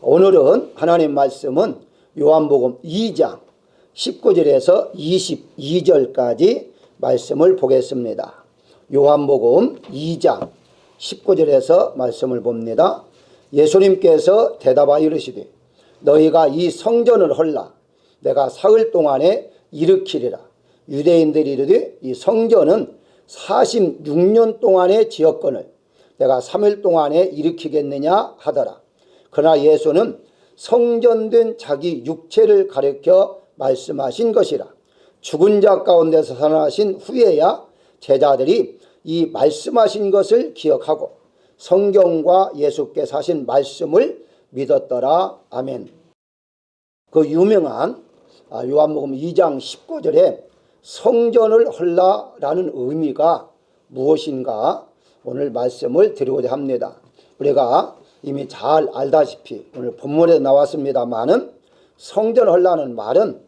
오늘은 하나님 말씀은 요한복음 2장 19절에서 22절까지 말씀을 보겠습니다. 요한복음 2장 19절에서 말씀을 봅니다. 예수님께서 대답하여 이르시되 너희가 이 성전을 헐라 내가 사흘 동안에 일으키리라. 유대인들이 이르되 이 성전은 46년 동안의 지었건을 내가 3일 동안에 일으키겠느냐 하더라. 그러나 예수는 성전된 자기 육체를 가리켜 말씀하신 것이라. 죽은 자 가운데서 살아나신 후에야 제자들이 이 말씀하신 것을 기억하고 성경과 예수께서 하신 말씀을 믿었더라. 아멘. 그 유명한 요한복음 2장 19절에 성전을 헐라라는 의미가 무엇인가 오늘 말씀을 드리고자 합니다. 우리가 이미 잘 알다시피 오늘 본문에 나왔습니다마는 성전 헐라는 말은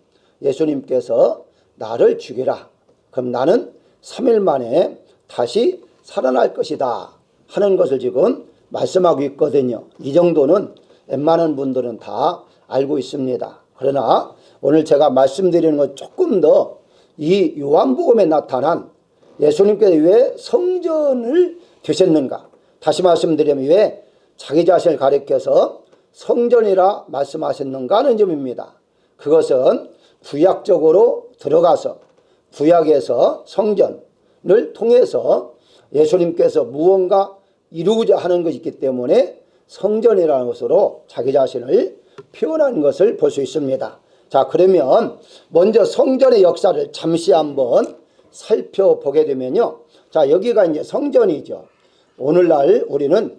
예수님께서 나를 죽이라. 그럼 나는 3일 만에 다시 살아날 것이다 하는 것을 지금 말씀하고 있거든요. 이 정도는 웬만한 분들은 다 알고 있습니다. 그러나 오늘 제가 말씀드리는 건 조금 더 이 요한복음에 나타난 예수님께서 왜 성전을 되셨는가. 다시 말씀드리면 왜 자기 자신을 가리켜서 성전이라 말씀하셨는가 하는 점입니다. 그것은 구약적으로 들어가서 구약에서 성전을 통해서 예수님께서 무언가 이루고자 하는 것이 있기 때문에 성전이라는 것으로 자기 자신을 표현한 것을 볼 수 있습니다. 자, 그러면 먼저 성전의 역사를 잠시 한번 살펴보게 되면요. 자, 여기가 이제 성전이죠. 오늘날 우리는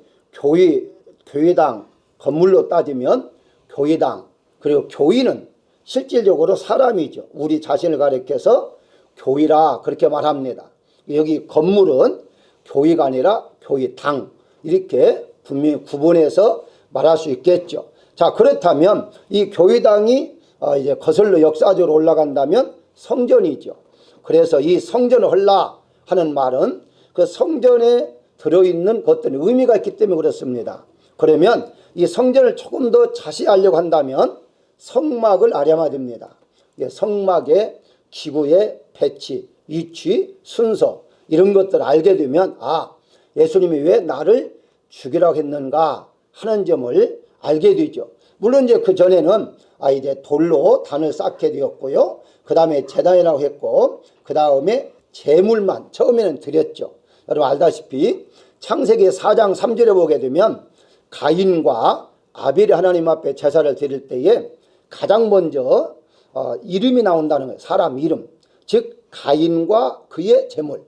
교회당 건물로 따지면 교회당, 그리고 교인은 실질적으로 사람이죠. 우리 자신을 가리켜서 교회라 그렇게 말합니다. 여기 건물은 교회가 아니라 교회당 이렇게 분명히 구분해서 말할 수 있겠죠. 자, 그렇다면 이 교회당이 이제 거슬러 역사적으로 올라간다면 성전이죠. 그래서 이 성전을 헐라 하는 말은 그 성전에 들어있는 어떤 의미가 있기 때문에 그렇습니다. 그러면 이 성전을 조금 더 자세히 알려고 한다면 성막을 알아야 됩니다. 성막의 기구의 배치, 위치, 순서 이런 것들을 알게 되면 예수님이 왜 나를 죽이라고 했는가 하는 점을 알게 되죠. 물론 이제 그 전에는 이제 돌로 단을 쌓게 되었고요. 그 다음에 제단이라고 했고, 그 다음에 제물만 처음에는 드렸죠. 여러분 알다시피 창세기 4장 3절에 보게 되면 가인과 아벨이 하나님 앞에 제사를 드릴 때에 가장 먼저 이름이 나온다는 거예요. 사람 이름. 즉 가인과 그의 제물,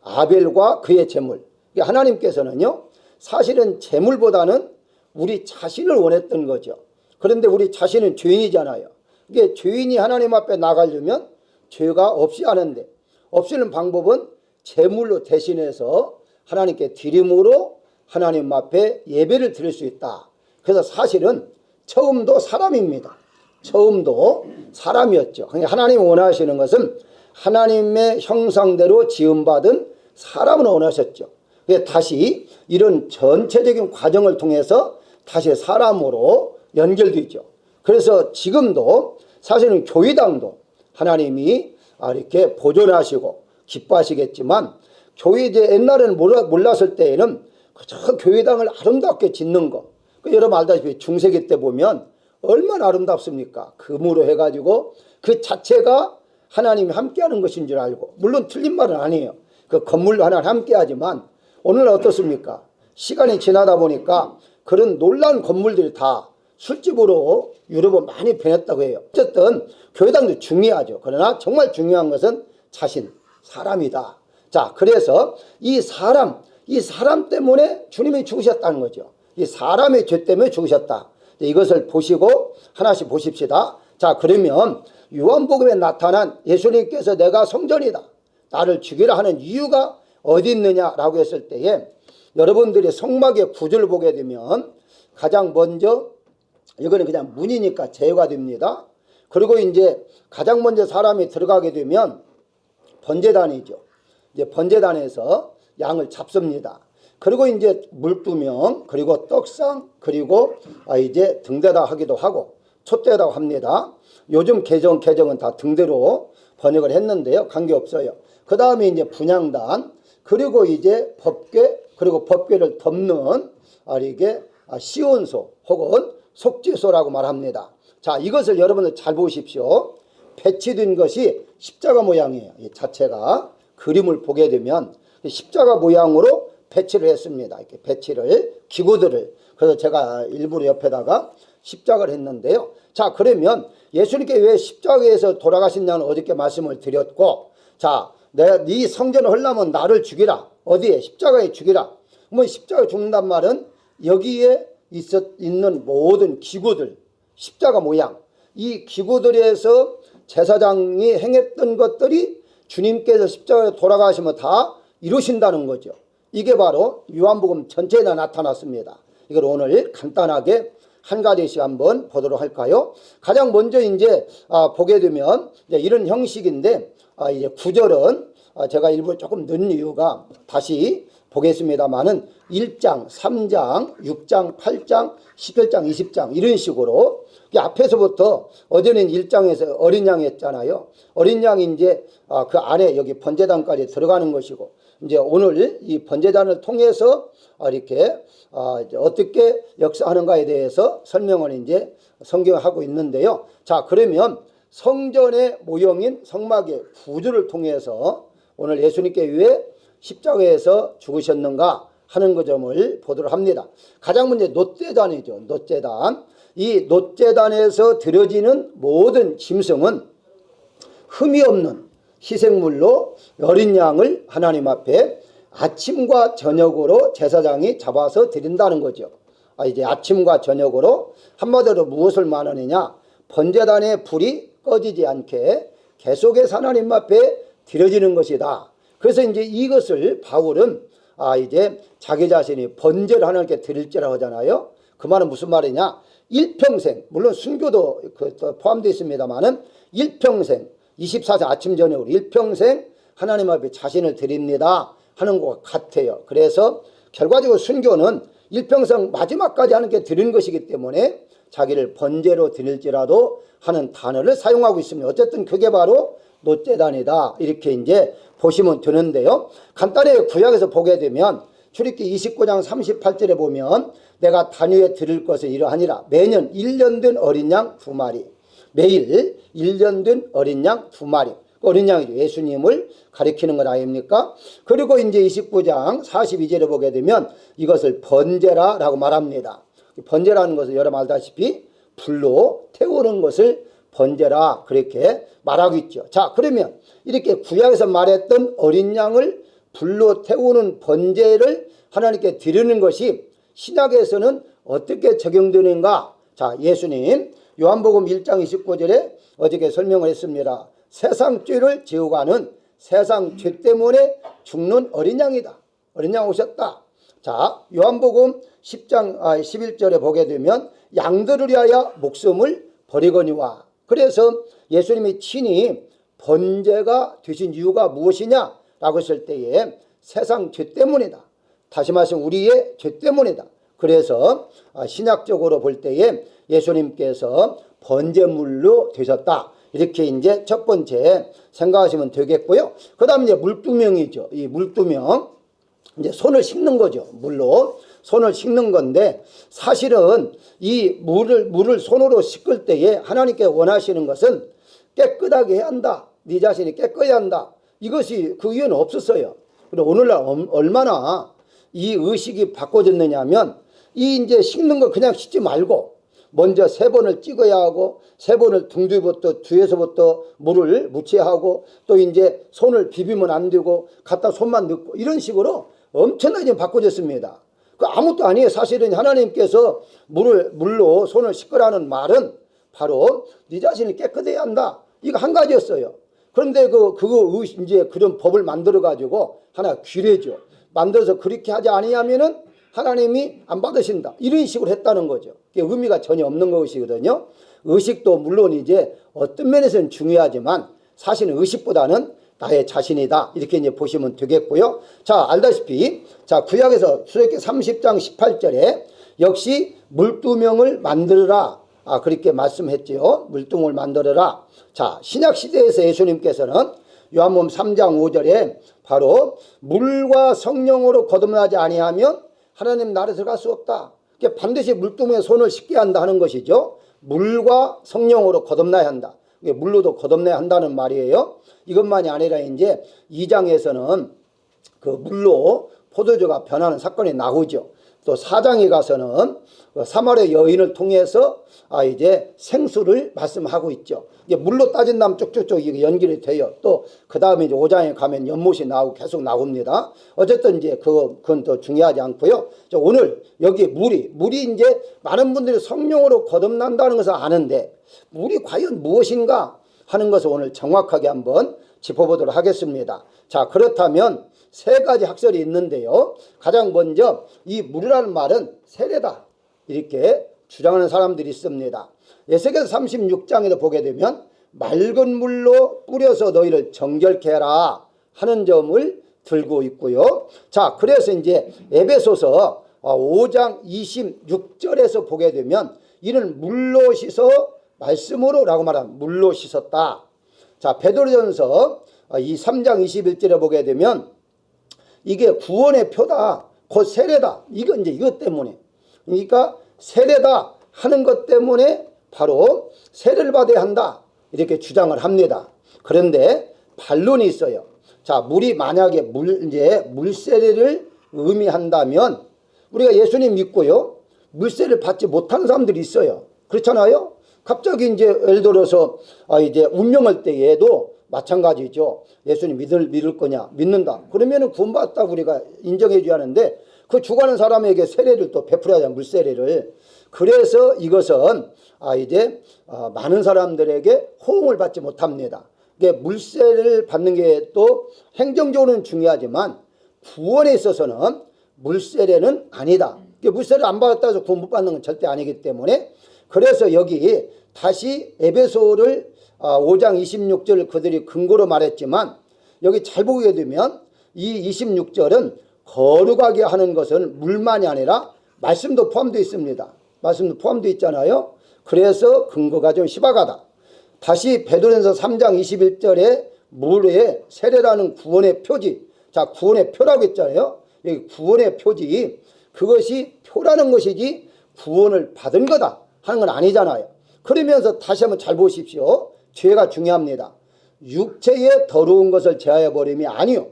아벨과 그의 제물. 하나님께서는요 사실은 제물보다는 우리 자신을 원했던 거죠. 그런데 우리 자신은 죄인이잖아요. 이게 죄인이 하나님 앞에 나가려면 죄가 없이 하는데 없애는 방법은 제물로 대신해서 하나님께 드림으로 하나님 앞에 예배를 드릴 수 있다. 그래서 사실은 처음도 사람입니다. 처음도 사람이었죠. 하나님이 원하시는 것은 하나님의 형상대로 지음받은 사람을 원하셨죠. 다시 이런 전체적인 과정을 통해서 다시 사람으로 연결되죠. 그래서 지금도 사실은 교회당도 하나님이 이렇게 보존하시고 기뻐하시겠지만 교회 이제 옛날에는 몰랐을 때에는 저 교회당을 아름답게 짓는 거. 여러분 알다시피 중세기 때 보면 얼마나 아름답습니까? 금으로 해가지고 그 자체가 하나님이 함께하는 것인 줄 알고, 물론 틀린 말은 아니에요. 그 건물로 하나님 함께하지만 오늘날 어떻습니까? 시간이 지나다 보니까 그런 놀라운 건물들이 다 술집으로 유럽은 많이 변했다고 해요. 어쨌든 교회당도 중요하죠. 그러나 정말 중요한 것은 자신, 사람이다. 자, 그래서 이 사람 때문에 주님이 죽으셨다는 거죠. 이 사람의 죄 때문에 죽으셨다. 이것을 보시고 하나씩 보십시다. 자, 그러면 요한복음에 나타난 예수님께서 내가 성전이다, 나를 죽이라 하는 이유가 어디 있느냐라고 했을 때에 여러분들이 성막의 구조를 보게 되면 가장 먼저 이거는 그냥 문이니까 제어가 됩니다. 그리고 이제 가장 먼저 사람이 들어가게 되면 번제단이죠. 이제 번제단에서 양을 잡습니다. 그리고 이제 물두명, 그리고 떡상, 그리고 이제 등대다 하기도 하고 촛대다고 합니다. 요즘 개정은 다 등대로 번역을 했는데요. 관계없어요. 그 다음에 이제 분향단, 그리고 이제 법궤, 그리고 법궤를 덮는 이게 시온소 혹은 속죄소라고 말합니다. 자, 이것을 여러분들 잘 보십시오. 배치된 것이 십자가 모양이에요. 이 자체가 그림을 보게 되면 십자가 모양으로 배치를 했습니다. 이렇게 배치를, 기구들을. 그래서 제가 일부러 옆에다가 십자가를 했는데요. 자, 그러면 예수님께 왜 십자가에서 돌아가셨냐는 어저께 말씀을 드렸고, 자, 내가 네 성전을 하려면 나를 죽이라. 어디에? 십자가에 죽이라. 뭐 십자가에 죽는단 말은 여기에 있는 모든 기구들, 십자가 모양, 이 기구들에서 제사장이 행했던 것들이 주님께서 십자가에 돌아가시면 다 이루신다는 거죠. 이게 바로 요한복음 전체에 나타났습니다. 이걸 오늘 간단하게 한 가지씩 한번 보도록 할까요? 가장 먼저 이제 보게 되면 이제 이런 형식인데, 이제 구절은 제가 일부러 조금 넣은 이유가 다시 보겠습니다만은 1장, 3장, 6장, 8장, 11장, 20장 이런 식으로 앞에서부터 어제는 1장에서 어린 양이 했잖아요. 어린 양이 이제 그 안에 여기 번제단까지 들어가는 것이고, 이제 오늘 이 번제단을 통해서 이렇게 이제 어떻게 역사하는가에 대해서 설명을 이제 성경에 하고 있는데요. 자, 그러면 성전의 모형인 성막의 구주를 통해서 오늘 예수님께 왜 십자가에서 죽으셨는가 하는 그 점을 보도록 합니다. 가장 먼저 놋제단이죠. 놋제단. 이 놋제단에서 드려지는 모든 짐승은 흠이 없는 희생물로 어린 양을 하나님 앞에 아침과 저녁으로 제사장이 잡아서 드린다는 거죠. 이제 아침과 저녁으로 한마디로 무엇을 말하느냐? 번제단의 불이 꺼지지 않게 계속해서 하나님 앞에 드려지는 것이다. 그래서 이제 이것을 바울은 이제 자기 자신이 번제를 하나님께 드릴지라 하잖아요. 그 말은 무슨 말이냐? 일평생, 물론 순교도 포함되어 있습니다만은 일평생 24시 아침 저녁으로 일평생 하나님 앞에 자신을 드립니다 하는 것 같아요. 그래서 결과적으로 순교는 일평생 마지막까지 하나님께 드리는 것이기 때문에 자기를 번제로 드릴지라도 하는 단어를 사용하고 있습니다. 어쨌든 그게 바로 놋제단이다 이렇게 이제 보시면 되는데요. 간단히 구약에서 보게 되면 출애굽기 29장 38절에 보면 내가 단위에 드릴 것은 이러하니라. 매년 1년 된 어린 양 2마리, 매일 1년 된 어린 양 2마리. 어린 양이죠. 예수님을 가리키는 것 아닙니까? 그리고 이제 29장 42절에 보게 되면 이것을 번제라라고 말합니다. 번제라는 것은 여러분 알다시피 불로 태우는 것을 번제라 그렇게 말하고 있죠. 자, 그러면 이렇게 구약에서 말했던 어린 양을 불로 태우는 번제를 하나님께 드리는 것이 신약에서는 어떻게 적용되는가? 자, 예수님 요한복음 1장 29절에 어저께 설명을 했습니다. 세상 죄를 지우고 가는 세상 죄 때문에 죽는 어린 양이다. 어린 양 오셨다. 자, 요한복음 10장 11절에 보게 되면 양들을 위하여 목숨을 버리거니와. 그래서 예수님이 친히 번제가 되신 이유가 무엇이냐라고 했을 때에 세상 죄 때문이다. 다시 말해서 우리의 죄 때문이다. 그래서 신약적으로 볼 때에 예수님께서 번제물로 되셨다. 이렇게 이제 첫 번째 생각하시면 되겠고요. 그 다음에 이제 물두명이죠. 이 물두명. 이제 손을 씻는 거죠. 물로 손을 씻는 건데 사실은 이 물을 손으로 씻을 때에 하나님께 원하시는 것은 깨끗하게 해야 한다. 네 자신이 깨끗해야 한다. 이것이 그 이유는 없었어요. 그리고 오늘날 얼마나 이 의식이 바꿔졌느냐 하면 이 이제 씻는 거 그냥 씻지 말고 먼저 3번을 찍어야 하고 3번을 등 뒤에서부터 물을 묻혀야 하고 또 이제 손을 비비면 안 되고 갖다 손만 넣고 이런 식으로 엄청나게 바꿔졌습니다. 그 아무것도 아니에요. 사실은 하나님께서 물로 손을 씻으라는 말은 바로 네 자신이 깨끗해야 한다. 이거 한 가지였어요. 그런데 그거 이제 그런 법을 만들어 가지고 하나 규례죠. 만들어서 그렇게 하지 아니하면은 하나님이 안 받으신다. 이런 식으로 했다는 거죠. 의미가 전혀 없는 것이거든요. 의식도 물론 이제 어떤 면에서는 중요하지만 사실은 의식보다는 나의 자신이다. 이렇게 이제 보시면 되겠고요. 자, 알다시피 자, 구약에서 출애굽기 30장 18절에 역시 물두멍을 만들어라. 그렇게 말씀했지요. 물두멍을 만들어라. 자, 신약 시대에서 예수님께서는 요한복음 3장 5절에 바로 물과 성령으로 거듭나지 아니하면 하나님 나라에 들어갈 수 없다. 반드시 물두멍에 손을 씻게 한다 하는 것이죠. 물과 성령으로 거듭나야 한다. 물로도 거듭나야 한다는 말이에요. 이것만이 아니라 이제 2장에서는 그 물로 포도주가 변하는 사건이 나오죠. 또 4장에 가서는 사마리아 여인을 통해서 이제 생수를 말씀하고 있죠. 이제 물로 따진다면 쭉쭉쭉 이게 연결이 돼요. 또 그 다음에 이제 5장에 가면 연못이 나오고 계속 나옵니다. 어쨌든 이제 그건 또 중요하지 않고요. 오늘 여기 물이 이제 많은 분들이 성령으로 거듭난다는 것을 아는데 물이 과연 무엇인가 하는 것을 오늘 정확하게 한번 짚어보도록 하겠습니다. 자, 그렇다면 세 가지 학설이 있는데요. 가장 먼저 이 물이라는 말은 세례다. 이렇게 주장하는 사람들이 있습니다. 에스겔서 36장에도 보게 되면 맑은 물로 뿌려서 너희를 정결케 해라 하는 점을 들고 있고요. 자, 그래서 이제 에베소서 5장 26절에서 보게 되면 이는 물로 씻어 말씀으로 라고 말하면 물로 씻었다. 자, 베드로전서 이 3장 21절에 보게 되면 이게 구원의 표다. 곧 세례다. 이건 이제 이것 때문에. 그러니까 세례다 하는 것 때문에 바로 세례를 받아야 한다. 이렇게 주장을 합니다. 그런데 반론이 있어요. 자, 물이 만약에 물세례를 의미한다면 우리가 예수님 믿고요. 물세례를 받지 못하는 사람들이 있어요. 그렇잖아요? 갑자기 이제 예를 들어서 이제 운명할 때에도 마찬가지죠. 예수님 믿을 거냐? 믿는다. 그러면은 구원받았다고 우리가 인정해 줘야 하는데 그 죽어가는 사람에게 세례를 또 베풀어야 하잖아요. 물세례를. 그래서 이것은 이제 많은 사람들에게 호응을 받지 못합니다. 이게 물세례를 받는 게 또 행정적으로는 중요하지만 구원에 있어서는 물세례는 아니다. 물세례를 안 받았다 해서 구원 못 받는 건 절대 아니기 때문에 그래서 여기 다시 에베소를 5장 26절을 그들이 근거로 말했지만 여기 잘 보게 되면 이 26절은 거룩하게 하는 것은 물만이 아니라 말씀도 포함되어 있습니다. 말씀도 포함되어 있잖아요. 그래서 근거가 좀 희박하다. 다시 베드로전서 3장 21절에 물의 세례라는 구원의 표지. 자, 구원의 표라고 했잖아요. 여기 구원의 표지. 그것이 표라는 것이지 구원을 받은 거다 하는 건 아니잖아요. 그러면서 다시 한번 잘 보십시오. 죄가 중요합니다. 육체의 더러운 것을 제하여버림이 아니요.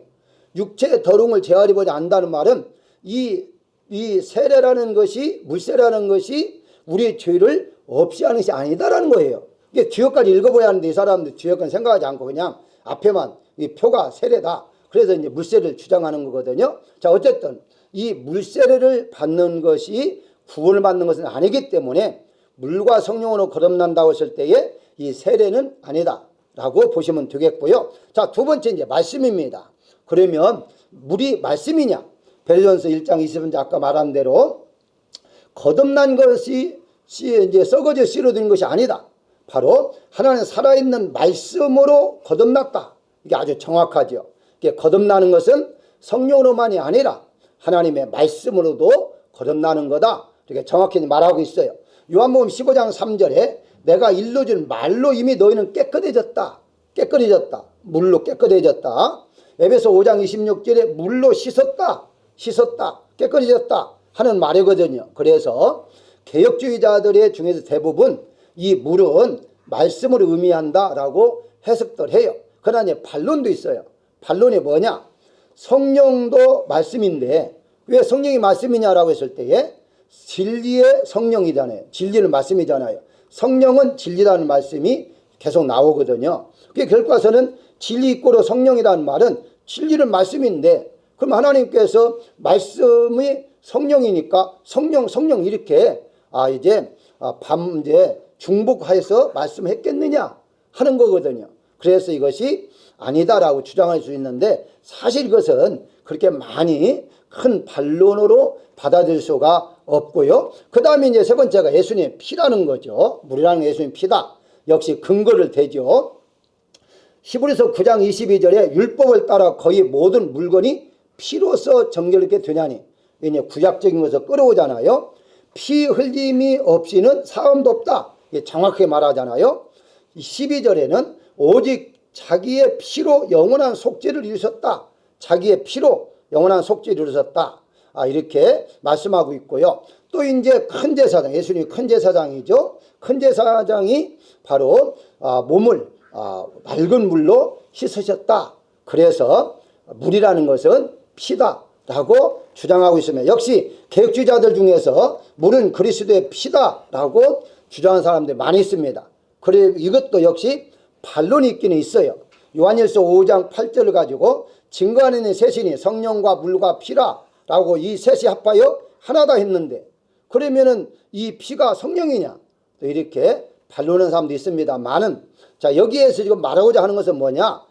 육체의 더러움을 제하여버리지 않는다는 말은 이 세례라는 것이 물세례라는 것이 우리의 죄를 없이 하는 것이 아니다라는 거예요. 이게 주역까지 읽어봐야 하는데 이 사람들 주역은 생각하지 않고 그냥 앞에만 이 표가 세례다. 그래서 이제 물세례를 주장하는 거거든요. 자, 어쨌든 이 물세례를 받는 것이 구원을 받는 것은 아니기 때문에 물과 성령으로 거듭난다고 했을 때에 이 세례는 아니다 라고 보시면 되겠고요. 자, 두 번째 이제 말씀입니다. 그러면 물이 말씀이냐? 베드로전서 1장 20절 아까 말한 대로 거듭난 것이 이제 썩어져 씨로 든 것이 아니다. 바로 하나님 살아있는 말씀으로 거듭났다. 이게 아주 정확하죠. 이게 거듭나는 것은 성령으로만이 아니라 하나님의 말씀으로도 거듭나는 거다. 이렇게 정확히 말하고 있어요. 요한복음 15장 3절에 내가 일러준 말로 이미 너희는 깨끗해졌다. 깨끗해졌다. 물로 깨끗해졌다. 에베소 5장 26절에 물로 씻었다. 깨끗해졌다 하는 말이거든요. 그래서 개혁주의자들의 중에서 대부분 이 물은 말씀을 의미한다라고 해석들 해요. 그러나 이제 반론도 있어요. 반론이 뭐냐? 성령도 말씀인데 왜 성령이 말씀이냐라고 했을 때에 진리의 성령이잖아요. 진리는 말씀이잖아요. 성령은 진리라는 말씀이 계속 나오거든요. 그게 결과서는 진리 있고로 성령이라는 말은 진리는 말씀인데 그럼 하나님께서 말씀이 성령이니까 성령 이렇게 이제 중복해서 말씀했겠느냐 하는 거거든요. 그래서 이것이 아니다라고 주장할 수 있는데 사실 이것은 그렇게 많이 큰 반론으로 받아들일 수가 없고요. 그 다음에 이제 세 번째가 예수님의 피라는 거죠. 물이라는 게 예수님의 피다. 역시 근거를 대죠. 히브리서 9장 22절에 율법을 따라 거의 모든 물건이 피로서 정결하게 되냐니. 이제 구약적인 것을 끌어오잖아요. 피 흘림이 없이는 사함도 없다. 정확하게 말하잖아요. 12절에는 오직 자기의 피로 영원한 속죄를 이루셨다. 자기의 피로 영원한 속죄를 이루셨다. 이렇게 말씀하고 있고요. 또 이제 큰 제사장, 예수님이 큰 제사장이죠. 큰 제사장이 바로 몸을 맑은 물로 씻으셨다. 그래서 물이라는 것은 피다라고 주장하고 있습니다. 역시 개혁주의자들 중에서 물은 그리스도의 피다라고 주장하는 사람들이 많이 있습니다. 그래 이것도 역시 반론이 있기는 있어요. 요한일서 5장 8절을 가지고 증거하는 셋이니 성령과 물과 피라라고 이 셋이 합하여 하나다 했는데 그러면은 이 피가 성령이냐? 또 이렇게 반론하는 사람도 있습니다만은 자 여기에서 지금 말하고자 하는 것은 뭐냐?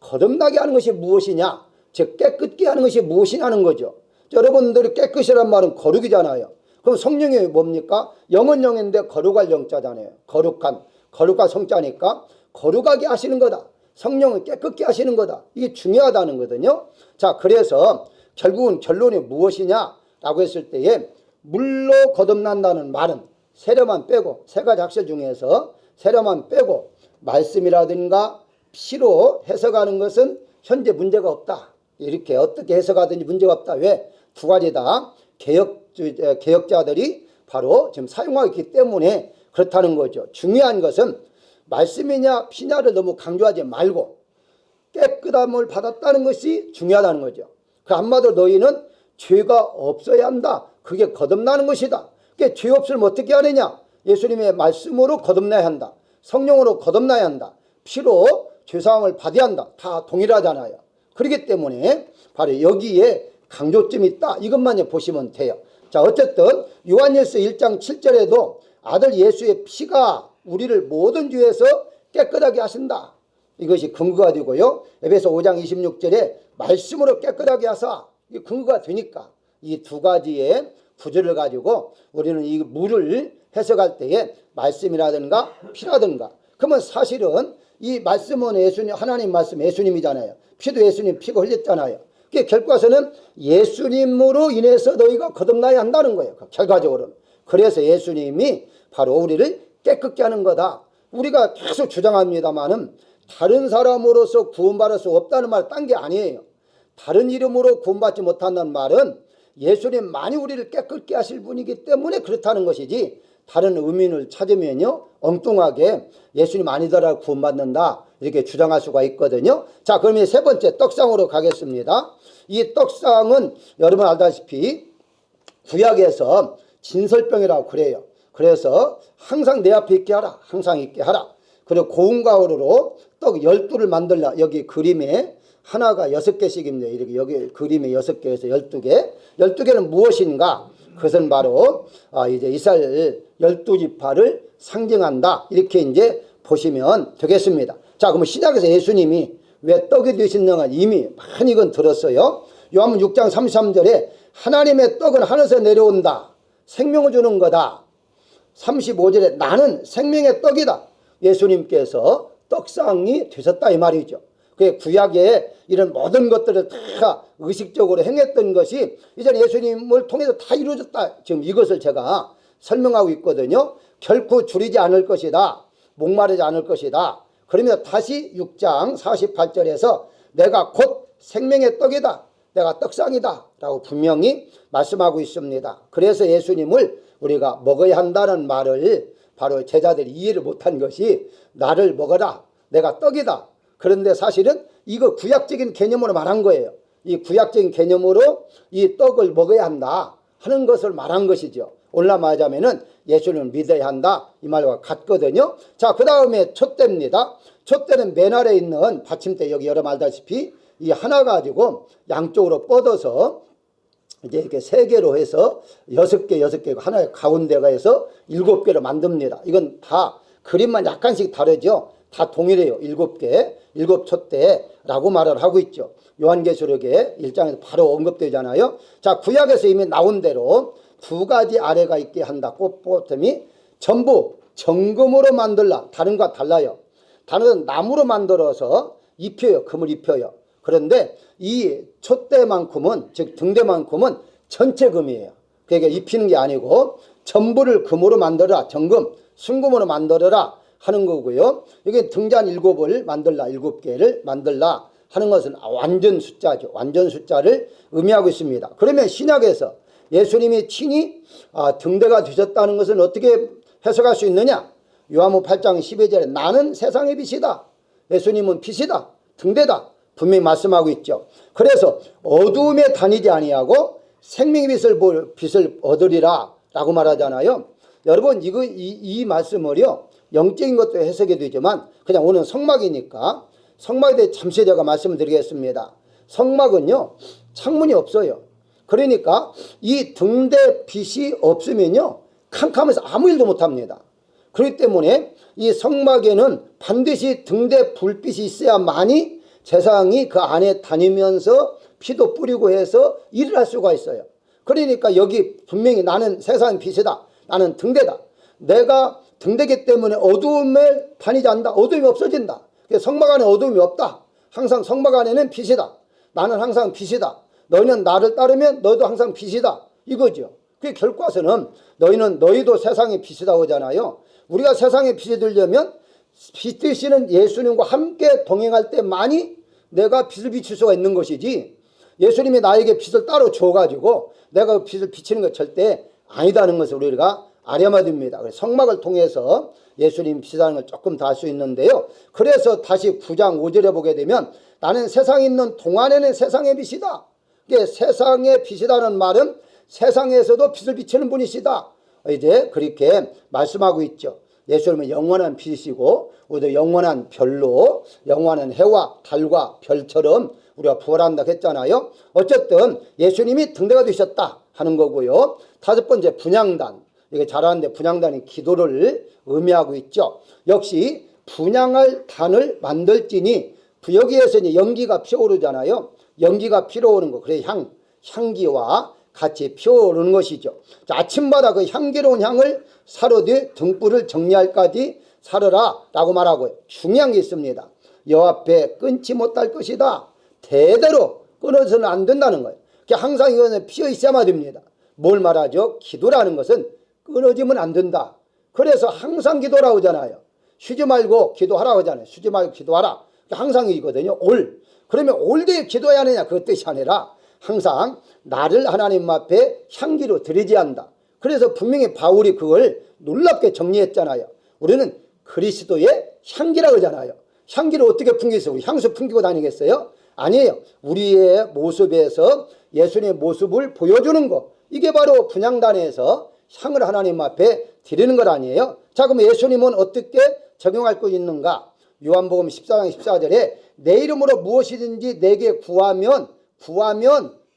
거듭나게 하는 것이 무엇이냐? 즉 깨끗게 하는 것이 무엇이냐는 거죠. 여러분들이 깨끗이란 말은 거룩이잖아요. 그럼 성령이 뭡니까? 영은 영인데 거룩할 영자잖아요. 거룩한 성자니까 거룩하게 하시는 거다. 성령을 깨끗게 하시는 거다. 이게 중요하다는 거거든요. 자, 그래서 결국은 결론이 무엇이냐라고 했을 때에 물로 거듭난다는 말은 세례만 빼고 세 가지 학설 중에서 세례만 빼고 말씀이라든가 피로 해석하는 것은 현재 문제가 없다. 이렇게 어떻게 해석하든지 문제가 없다. 왜? 두 가지 다 개혁자들이 바로 지금 사용하고 있기 때문에 그렇다는 거죠. 중요한 것은 말씀이냐 피냐를 너무 강조하지 말고 깨끗함을 받았다는 것이 중요하다는 거죠. 그 한마디로 너희는 죄가 없어야 한다. 그게 거듭나는 것이다. 그게 죄 없으면 어떻게 하느냐? 예수님의 말씀으로 거듭나야 한다. 성령으로 거듭나야 한다. 피로 죄사함을 받아야 한다. 다 동일하잖아요. 그렇기 때문에 바로 여기에 강조점이 있다. 이것만 보시면 돼요. 자, 어쨌든 요한일서 1장 7절에도 아들 예수의 피가 우리를 모든 죄에서 깨끗하게 하신다. 이것이 근거가 되고요. 에베소 5장 26절에 말씀으로 깨끗하게 하사. 이 근거가 되니까 이 두 가지의 구절을 가지고 우리는 이 물을 해석할 때에 말씀이라든가 피라든가 그러면 사실은 이 말씀은 예수님, 하나님 말씀 예수님이잖아요. 피도 예수님 피가 흘렸잖아요. 그게 결과서는 예수님으로 인해서 너희가 거듭나야 한다는 거예요. 결과적으로는. 그래서 예수님이 바로 우리를 깨끗게 하는 거다. 우리가 계속 주장합니다만은 다른 사람으로서 구원받을 수 없다는 말 딴 게 아니에요. 다른 이름으로 구원받지 못한다는 말은 예수님만이 우리를 깨끗게 하실 분이기 때문에 그렇다는 것이지 다른 의미를 찾으면요 엉뚱하게 예수님 아니더라도 구원받는다 이렇게 주장할 수가 있거든요. 자, 그러면 세 번째 떡상으로 가겠습니다. 이 떡상은 여러분 알다시피 구약에서 진설병이라고 그래요. 그래서 항상 내 앞에 있게 하라. 항상 있게 하라. 그리고 고운 가루로 떡 12를 만들라. 여기 그림에 하나가 6개씩입니다. 이렇게 여기 그림에 6개에서 12개. 12개는 무엇인가? 그것은 바로 이제 이스라엘 12지파를 상징한다. 이렇게 이제 보시면 되겠습니다. 자, 그러면 시작에서 예수님이 왜 떡이 되셨는가 이미 많이 이건 들었어요. 요한복음 6장 33절에 하나님의 떡은 하늘에서 내려온다. 생명을 주는 거다. 35절에 나는 생명의 떡이다. 예수님께서 떡상이 되셨다 이 말이죠. 그 구약에 이런 모든 것들을 다 의식적으로 행했던 것이 이제 예수님을 통해서 다 이루어졌다. 지금 이것을 제가 설명하고 있거든요. 결코 줄이지 않을 것이다. 목마르지 않을 것이다. 그러면 다시 6장 48절에서 내가 곧 생명의 떡이다. 내가 떡상이다. 라고 분명히 말씀하고 있습니다. 그래서 예수님을 우리가 먹어야 한다는 말을 바로 제자들이 이해를 못한 것이 나를 먹어라. 내가 떡이다. 그런데 사실은 이거 구약적인 개념으로 말한 거예요. 이 구약적인 개념으로 이 떡을 먹어야 한다 하는 것을 말한 것이죠. 오늘날 말하자면은 예수님을 믿어야 한다 이 말과 같거든요. 자, 그 다음에 촛대입니다. 촛대는 맨 아래에 있는 받침대 여기 여러분 알다시피 이 하나 가지고 양쪽으로 뻗어서 이제 이렇게 3개로 해서 6개 하나의 가운데가 해서 7개로 만듭니다. 이건 다 그림만 약간씩 다르죠. 다 동일해요. 7개, 7촛대라고 말을 하고 있죠. 요한계시록에 1장에서 바로 언급되잖아요. 자, 구약에서 이미 나온 대로 2가지 아래가 있게 한다. 꽃보텀이 전부 정금으로 만들라. 다른 것과 달라요. 다른 나무로 만들어서 입혀요. 금을 입혀요. 그런데 이 촛대만큼은, 즉 등대만큼은 전체 금이에요. 그러니까 입히는 게 아니고 전부를 금으로 만들어라. 정금, 순금으로 만들어라 하는 거고요. 이게 등잔 7을 만들라, 7개를 만들라 하는 것은 완전 숫자죠. 완전 숫자를 의미하고 있습니다. 그러면 신약에서 예수님이 친히 등대가 되셨다는 것은 어떻게 해석할 수 있느냐? 요한복음 8장 12절에 나는 세상의 빛이다. 예수님은 빛이다. 등대다. 분명히 말씀하고 있죠. 그래서 어두움에 다니지 아니하고 생명의 빛을 얻으리라 라고 말하잖아요. 여러분 이 말씀을요, 영적인 것도 해석이 되지만 그냥 오늘 성막이니까 성막에 대해 잠시 제가 말씀을 드리겠습니다. 성막은요, 창문이 없어요. 그러니까 이 등대 빛이 없으면요, 캄캄해서 아무 일도 못합니다. 그렇기 때문에 이 성막에는 반드시 등대 불빛이 있어야만이 제사장이 그 안에 다니면서 피도 뿌리고 해서 일을 할 수가 있어요. 그러니까 여기 분명히 나는 세상의 빛이다. 나는 등대다. 내가 등대기 때문에 어두움에 다니지 않는다. 어두움이 없어진다. 성막 안에 어두움이 없다. 항상 성막 안에는 빛이다. 나는 항상 빛이다. 너희는 나를 따르면 너희도 항상 빛이다. 이거죠. 그 결과서는 너희도 세상의 빛이다 하잖아요. 우리가 세상의 빛이 되려면 빛 되시는 예수님과 함께 동행할 때만이 내가 빛을 비출 수가 있는 것이지, 예수님이 나에게 빛을 따로 줘가지고 내가 빛을 비치는 것 절대 아니다는 것을 우리가 알아야 됩니다. 성막을 통해서 예수님 빛이라는 걸 조금 더 알 수 있는데요. 그래서 다시 9장 5절에 보게 되면 나는 세상에 있는 동안에는 세상의 빛이다. 세상의 빛이라는 말은 세상에서도 빛을 비치는 분이시다. 이제 그렇게 말씀하고 있죠. 예수님은 영원한 빛이시고 우리도 영원한 별로, 영원한 해와 달과 별처럼 우리가 부활한다 했잖아요. 어쨌든 예수님이 등대가 되셨다 하는 거고요. 5번째 분향단. 이게 잘하는데 분향단이 기도를 의미하고 있죠. 역시 분향할 단을 만들지니 여기에서 이제 연기가 피어오르잖아요. 연기가 피어오르는 거. 그래 향기와 같이 피어오르는 것이죠. 자, 아침마다 그 향기로운 향을 사르되 등불을 정리할까지 사르라 라고 말하고요. 중요한 게 있습니다. 여앞에 끊지 못할 것이다. 대대로 끊어서는 안 된다는 거예요. 항상 이거는 피어 있어야만 됩니다. 뭘 말하죠? 기도라는 것은 끊어지면 안 된다. 그래서 항상 기도라고 하잖아요. 쉬지 말고 기도하라고 하잖아요. 쉬지 말고 기도하라. 항상 이거든요. 그러면 올때 기도해야 하느냐, 그 뜻이 아니라 항상 나를 하나님 앞에 향기로 드리지 한다. 그래서 분명히 바울이 그걸 놀랍게 정리했잖아요. 우리는 그리스도의 향기라고 하잖아요. 향기를 어떻게 풍기겠어요? 우리 향수 풍기고 다니겠어요? 아니에요. 우리의 모습에서 예수님의 모습을 보여주는 거. 이게 바로 분향단에서 향을 하나님 앞에 드리는 것 아니에요? 자, 그럼 예수님은 어떻게 적용할 거 있는가? 요한복음 14장 14절에 내 이름으로 무엇이든지 내게 구하면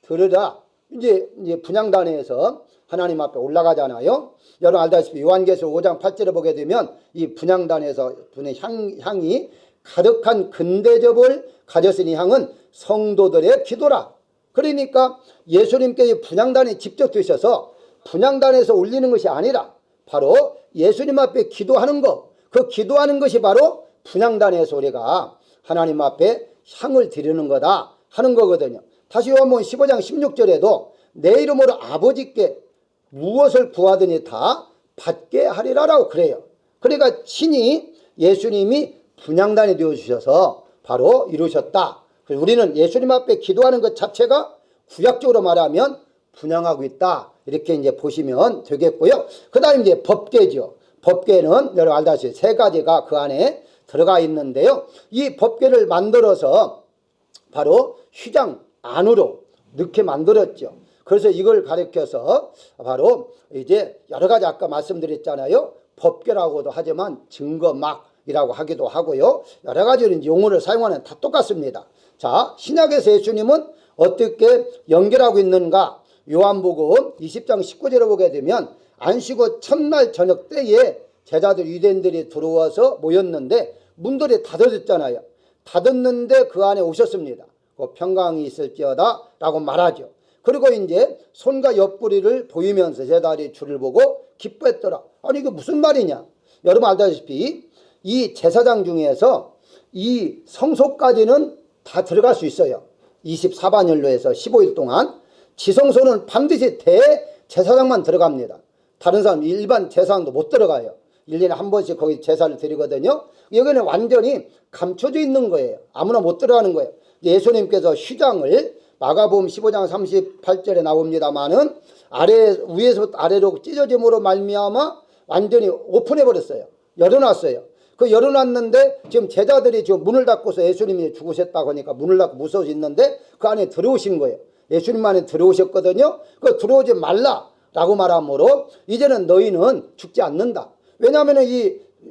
들으라. 이제 분향단에서 하나님 앞에 올라가잖아요. 여러분 알다시피 요한계시록 5장 8절에 보게 되면 이 분향단에서 분의 향이 가득한 근대접을 가졌으니 향은 성도들의 기도라. 그러니까 예수님께 분향단에 직접 되셔서 분향단에서 올리는 것이 아니라 바로 예수님 앞에 기도하는 것, 그 기도하는 것이 바로 분향단에서 우리가 하나님 앞에 향을 드리는 거다 하는 거거든요. 다시 요한복음 15장 16절에도 내 이름으로 아버지께 무엇을 구하더니 다 받게 하리라라고 그래요. 그러니까 친히 예수님이 분향단이 되어주셔서 바로 이루셨다. 우리는 예수님 앞에 기도하는 것 자체가 구약적으로 말하면 분향하고 있다. 이렇게 이제 보시면 되겠고요. 그 다음에 이제 법궤죠. 법궤는 여러분 알다시피 3가지가 그 안에 들어가 있는데요. 이 법궤를 만들어서 바로 휘장 안으로 넣게 만들었죠. 그래서 이걸 가리켜서 바로 이제 여러 가지 아까 말씀드렸잖아요. 법궤라고도 하지만 증거막이라고 하기도 하고요. 여러 가지 용어를 사용하는 다 똑같습니다. 자, 신약에서 예수님은 어떻게 연결하고 있는가? 요한복음 20장 19절을 보게 되면 안식일 첫날 저녁 때에 제자들 유대인들이 들어와서 모였는데 문들이 닫아졌잖아요. 닫았는데 그 안에 오셨습니다. 평강이 있을지어다 라고 말하죠. 그리고 이제 손과 옆구리를 보이면서 제자들이 주를 보고 기뻐했더라. 아니 이게 무슨 말이냐? 여러분 알다시피 이 제사장 중에서 이 성소까지는 다 들어갈 수 있어요. 24반열로 해서 15일 동안. 지성소는 반드시 대제사장만 들어갑니다. 다른 사람 일반 제사장도 못 들어가요. 1년에 한 번씩 거기 제사를 드리거든요. 여기는 완전히 감춰져 있는 거예요. 아무나 못 들어가는 거예요. 예수님께서 휘장을 마가복음 15장 38절에 나옵니다마는 위에서 아래로 찢어짐으로 말미암아 완전히 오픈해 버렸어요. 열어놨어요. 그 열어놨는데 지금 제자들이 지금 문을 닫고서 예수님이 죽으셨다고 하니까 문을 닫고 무서워서 있는데 그 안에 들어오신 거예요. 예수님 안에 들어오셨거든요. 그 들어오지 말라라고 말하므로 이제는 너희는 죽지 않는다. 왜냐하면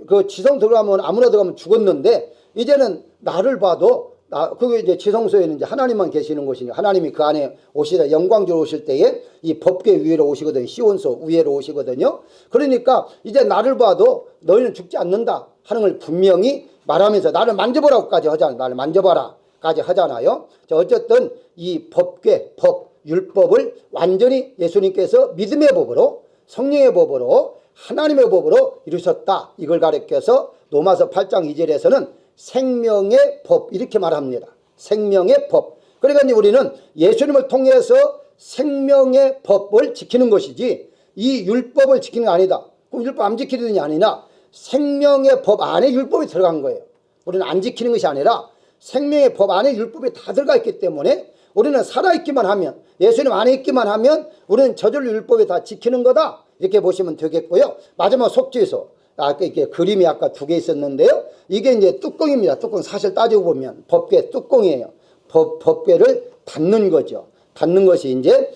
그 지성 들어가면 아무나 들어가면 죽었는데 이제는 나를 봐도 그게 이제 지성소에는 이제 하나님만 계시는 곳이니 하나님이 그 안에 오시다 영광주로 오실 때에 이 법궤 위로 오시거든요. 시온소 위로 오시거든요. 그러니까 이제 나를 봐도 너희는 죽지 않는다 하는 걸 분명히 말하면서 나를 만져보라고까지 하잖아요. 나를 만져봐라까지 하잖아요. 어쨌든 이 법궤, 율법을 완전히 예수님께서 믿음의 법으로 성령의 법으로 하나님의 법으로 이루셨다. 이걸 가리켜서 로마서 8장 2절에서는 생명의 법 이렇게 말합니다. 생명의 법. 그러니까 우리는 예수님을 통해서 생명의 법을 지키는 것이지 이 율법을 지키는 게 아니다. 그럼 율법 안 지키는 아니라 생명의 법 안에 율법이 들어간 거예요. 우리는 안 지키는 것이 아니라 생명의 법 안에 율법이 다 들어가 있기 때문에 우리는 살아있기만 하면 예수님 안에 있기만 하면 우리는 저절로 율법이 다 지키는 거다. 이렇게 보시면 되겠고요. 마지막 속죄소. 아까 이렇게 그림이 아까 2개 있었는데요. 이게 이제 뚜껑입니다. 뚜껑 사실 따지고 보면 법궤 뚜껑이에요. 법궤를 닫는 거죠. 닫는 것이 이제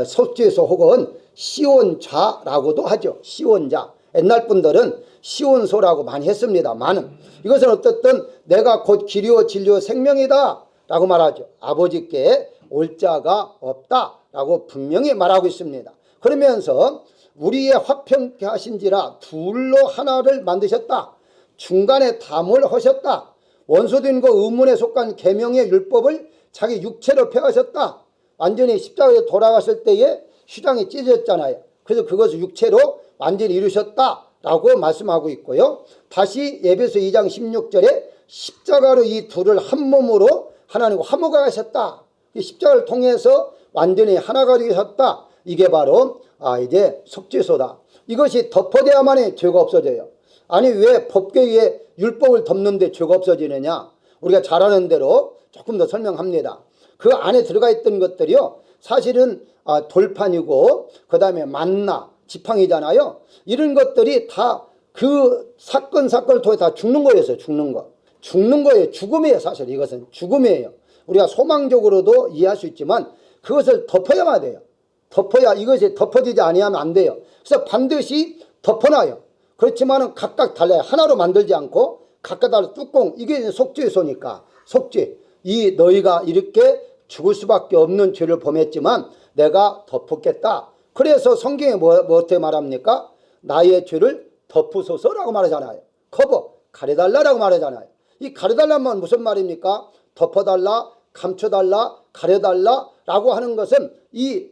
속죄소 혹은 시온자라고도 하죠. 시온자. 옛날 분들은 시온소라고 많이 했습니다만은 이것은 어떻든 내가 곧 길이요 진리요 생명이다 라고 말하죠. 아버지께 올 자가 없다 라고 분명히 말하고 있습니다. 그러면서 우리의 화평케 하신지라 둘로 하나를 만드셨다. 중간에 담을 하셨다. 원수된 거 의문에 속한 계명의 율법을 자기 육체로 펴하셨다. 완전히 십자가에 돌아갔을 때에 휘장이 찢어졌잖아요. 그래서 그것을 육체로 완전히 이루셨다 라고 말씀하고 있고요. 다시 에베소 2장 16절에 십자가로 이 둘을 한 몸으로 하나님과 화목하셨다. 이 십자가를 통해서 완전히 하나가 되셨다. 이게 바로 이제 속죄소다. 이것이 덮어져야만이 죄가 없어져요. 아니 왜 법궤 위에 율법을 덮는데 죄가 없어지느냐. 우리가 잘 아는 대로 조금 더 설명합니다. 그 안에 들어가 있던 것들이요. 사실은 돌판이고 그 다음에 만나 지팡이잖아요. 이런 것들이 다 그 사건을 통해 다 죽는 거였어요. 죽는 거. 죽는 거예요. 죽음이에요. 사실 이것은 죽음이에요. 우리가 소망적으로도 이해할 수 있지만 그것을 덮어야만 돼요. 덮어야 이것이 덮어지지 아니하면 안 돼요. 그래서 반드시 덮어놔요. 그렇지만은 각각 달라요. 하나로 만들지 않고 각각 다른 뚜껑. 이게 속죄소니까 속죄. 이 너희가 이렇게 죽을 수밖에 없는 죄를 범했지만 내가 덮었겠다. 그래서 성경에 뭐 어떻게 말합니까? 나의 죄를 덮으소서라고 말하잖아요. 커버, 가려달라라고 말하잖아요. 이 가려달라면 무슨 말입니까? 덮어달라, 감춰달라, 가려달라라고 하는 것은 이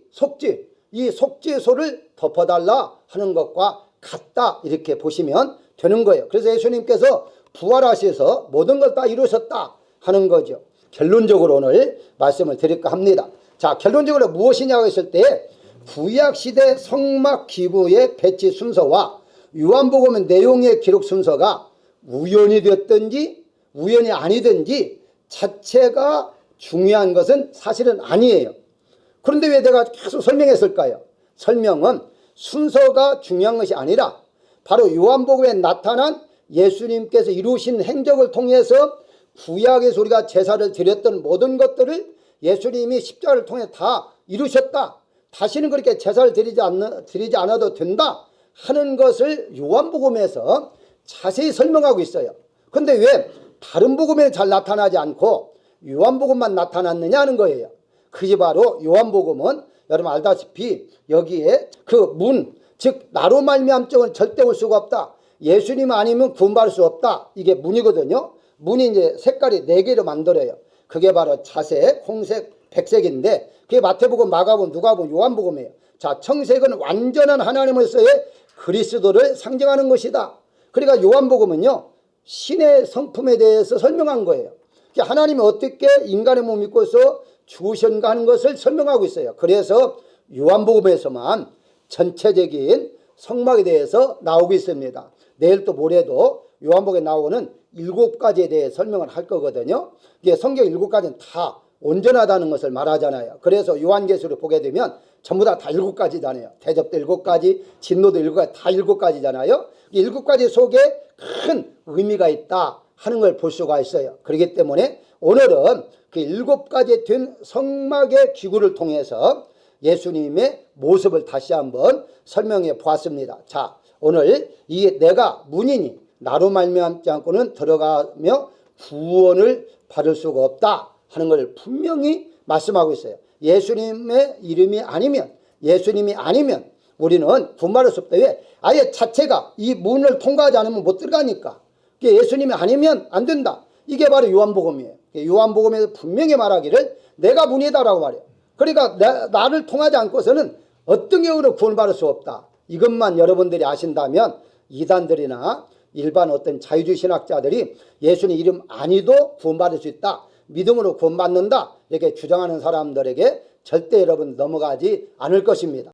속죄소를 덮어달라 하는 것과 같다 이렇게 보시면 되는 거예요. 그래서 예수님께서 부활하셔서 모든 걸 다 이루셨다 하는 거죠. 결론적으로 오늘 말씀을 드릴까 합니다. 자, 결론적으로 무엇이냐고 했을 때 구약시대 성막 기부의 배치 순서와 요한복음 내용의 기록 순서가 우연이 됐든지 우연이 아니든지 자체가 중요한 것은 사실은 아니에요. 그런데 왜 내가 계속 설명했을까요? 설명은 순서가 중요한 것이 아니라 바로 요한복음에 나타난 예수님께서 이루신 행적을 통해서 구약에서 우리가 제사를 드렸던 모든 것들을 예수님이 십자가를 통해 다 이루셨다. 다시는 그렇게 제사를 드리지 않아도 된다 하는 것을 요한복음에서 자세히 설명하고 있어요. 근데 왜 다른 복음에 잘 나타나지 않고 요한복음만 나타났느냐 하는 거예요. 그게 바로 요한복음은 여러분 알다시피 여기에 그 문, 즉 나로 말미암증은 절대 올 수가 없다. 예수님 아니면 구원받을 수 없다. 이게 문이거든요. 문이 이제 색깔이 4개로 만들어요. 그게 바로 자색, 홍색, 백색인데 그게 마태복음, 마가복음, 누가복음, 요한복음이에요. 자, 청색은 완전한 하나님으로서의 그리스도를 상징하는 것이다. 그러니까 요한복음은요. 신의 성품에 대해서 설명한 거예요. 하나님이 어떻게 인간의 몸을 입고서 죽으셨는가 하는 것을 설명하고 있어요. 그래서 요한복음에서만 전체적인 성막에 대해서 나오고 있습니다. 내일 또 모레도 요한복음에 나오는 7가지에 대해 설명을 할 거거든요. 이게 성경 7가지는 다 온전하다는 것을 말하잖아요. 그래서 요한계시록 보게 되면 전부 다 7가지잖아요. 대접도 7가지, 진노도 7가지, 다 7가지잖아요. 이 7가지 속에 큰 의미가 있다 하는 걸 볼 수가 있어요. 그렇기 때문에 오늘은 그 7가지 된 성막의 기구를 통해서 예수님의 모습을 다시 한번 설명해 보았습니다. 자, 오늘 이 내가 문이니 나로 말미암지 않고는 들어가며 구원을 받을 수가 없다 하는 걸 분명히 말씀하고 있어요. 예수님의 이름이 아니면, 예수님이 아니면 우리는 구원받을 수 없다. 왜? 아예 자체가 이 문을 통과하지 않으면 못 들어가니까. 예수님이 아니면 안 된다. 이게 바로 요한복음이에요. 요한복음에서 분명히 말하기를 내가 문이다라고 말해요. 그러니까 나를 통하지 않고서는 어떤 경우로 구원받을 수 없다. 이것만 여러분들이 아신다면 이단들이나 일반 어떤 자유주의 신학자들이 예수님 이름 아니도 구원받을 수 있다. 믿음으로 구원받는다. 이렇게 주장하는 사람들에게 절대 여러분 넘어가지 않을 것입니다.